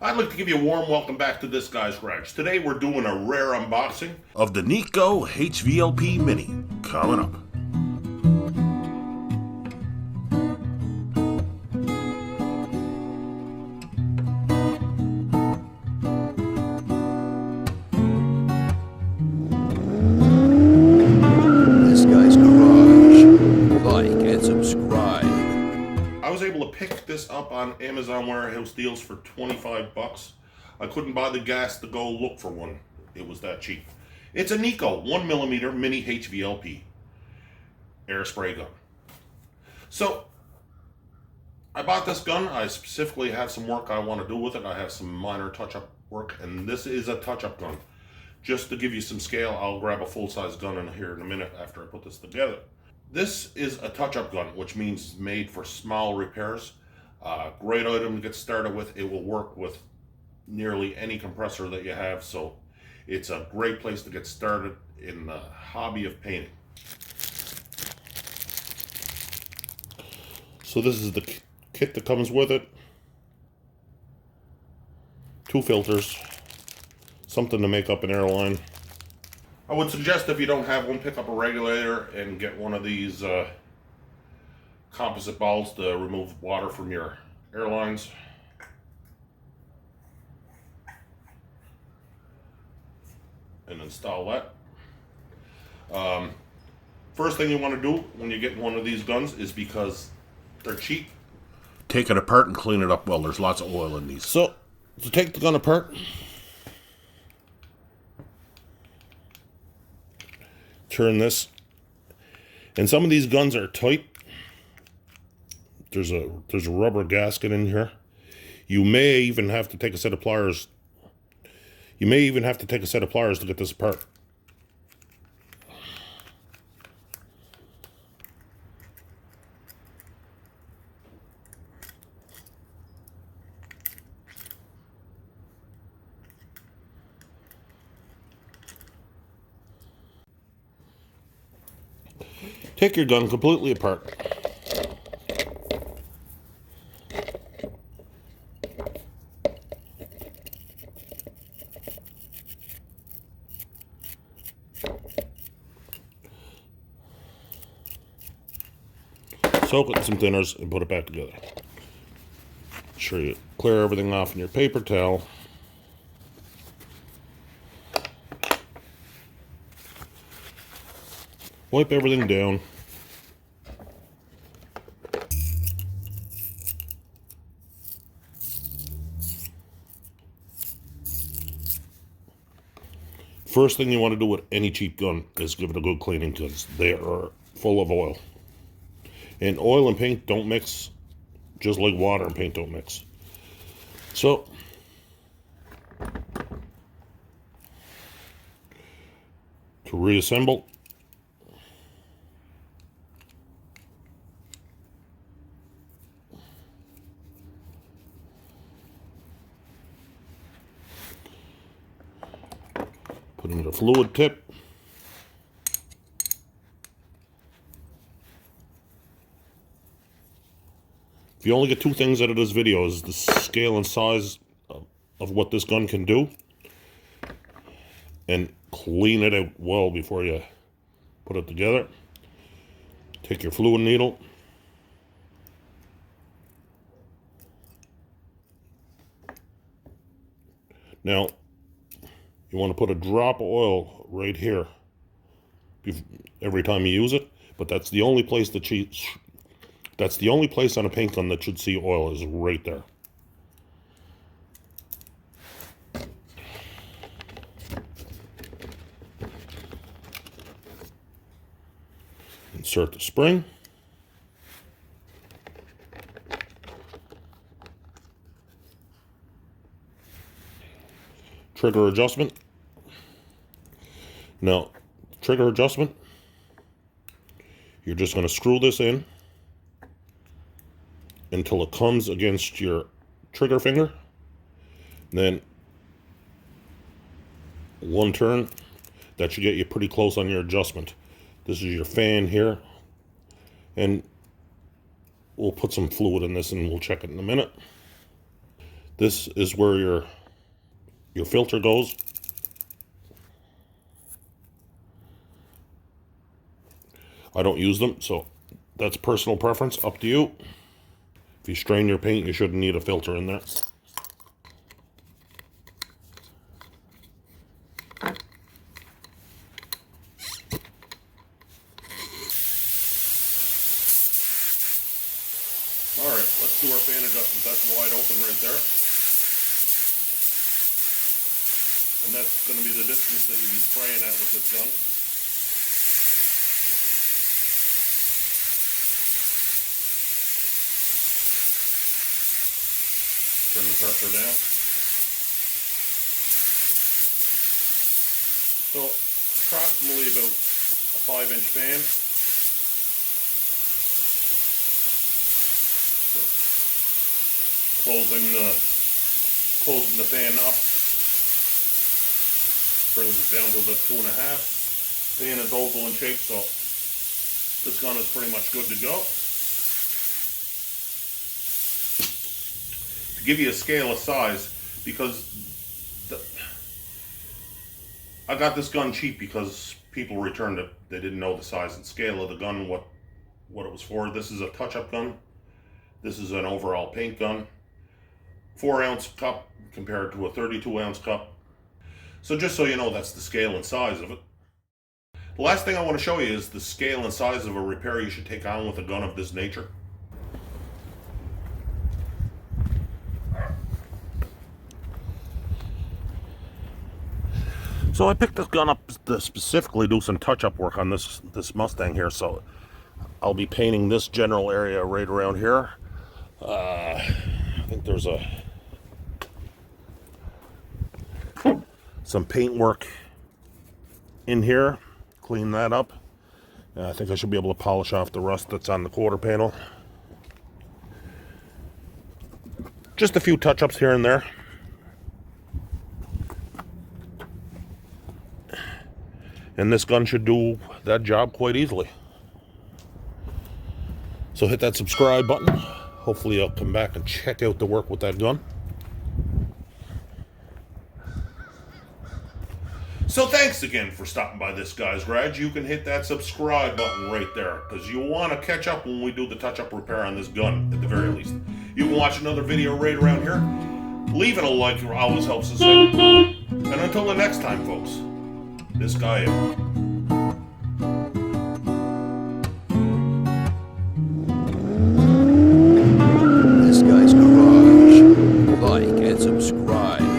I'd like to give you a warm welcome back to this guy's garage. Today we're doing a rare unboxing of the NEIKO HVLP Mini. Coming up. This guy's garage. Like and subscribe. I was able to pick this up on Amazon Warehouse Deals for 25 bucks. I couldn't buy the gas to go look for one. It was that cheap. It's a NEIKO 1mm mini HVLP air spray gun. So I bought this gun. I specifically have some work I want to do with it. I have some minor touch-up work, and this is a touch-up gun. Just to give you some scale, I'll grab a full-size gun in here in a minute after I put this together. This is a touch-up gun, which means it's made for small repairs. Great item to get started with. It will work with nearly any compressor that you have, so it's a great place to get started in the hobby of painting. So this is the kit that comes with it. 2 filters, something to make up an airline. I would suggest if you don't have one, pick up a regulator and get one of these composite balls to remove water from your airlines. And install that. First thing you want to do when you get one of these guns is, because they're cheap, take it apart and clean it up well. There's lots of oil in these. So to take the gun apart, turn this, and some of these guns are tight. There's a rubber gasket in here. You may even have to take a set of pliers. You may even have to take a set of pliers to get this apart. Take your gun completely apart. Soak it in some thinners and put it back together. Make sure you clear everything off in your paper towel. Wipe everything down. First thing you want to do with any cheap gun is give it a good cleaning, because they are full of oil. And oil and paint don't mix, just like water and paint don't mix. So to reassemble, put in the fluid tip. If you only get 2 things out of this video, is the scale and size of what this gun can do, and clean it out well before you put it together. Take your fluid needle, now you want to put a drop of oil right here every time you use it, but that's the only place that that's the only place on a paint gun that should see oil, is right there. Insert the spring. Trigger adjustment. Now, trigger adjustment, you're just going to screw this in until it comes against your trigger finger. Then 1 turn, that should get you pretty close on your adjustment. This is your fan here, and we'll put some fluid in this and we'll check it in a minute. This is where your filter goes. I don't use them, so that's personal preference, up to you. If you strain your paint, you shouldn't need a filter in there. Alright, let's do our fan adjustment. That's wide open right there. And that's going to be the distance that you'll be spraying at with this gun. Turn the pressure down. So, approximately about a 5-inch fan. Closing the fan up brings it down to about 2.5. Fan is oval in shape, so this gun is pretty much good to go. To give you a scale of size, because I got this gun cheap because people returned it. They didn't know the size and scale of the gun, what it was for. This is a touch-up gun. This is an overall paint gun. 4-ounce cup compared to a 32-ounce cup. So just so you know, that's the scale and size of it. The last thing I want to show you is the scale and size of a repair you should take on with a gun of this nature. So I picked this gun up to specifically do some touch-up work on this Mustang here. So I'll be painting this general area right around here. I think there's some paint work in here. Clean that up. I think I should be able to polish off the rust that's on the quarter panel. Just a few touch-ups here and there. And this gun should do that job quite easily. So hit that subscribe button. Hopefully I'll come back and check out the work with that gun. So thanks again for stopping by this guy's garage. You can hit that subscribe button right there, because you want to catch up when we do the touch-up repair on this gun, at the very least. You can watch another video right around here. Leaving a like always helps us out. And until the next time, folks, this guy out. This guy's garage. Like and subscribe.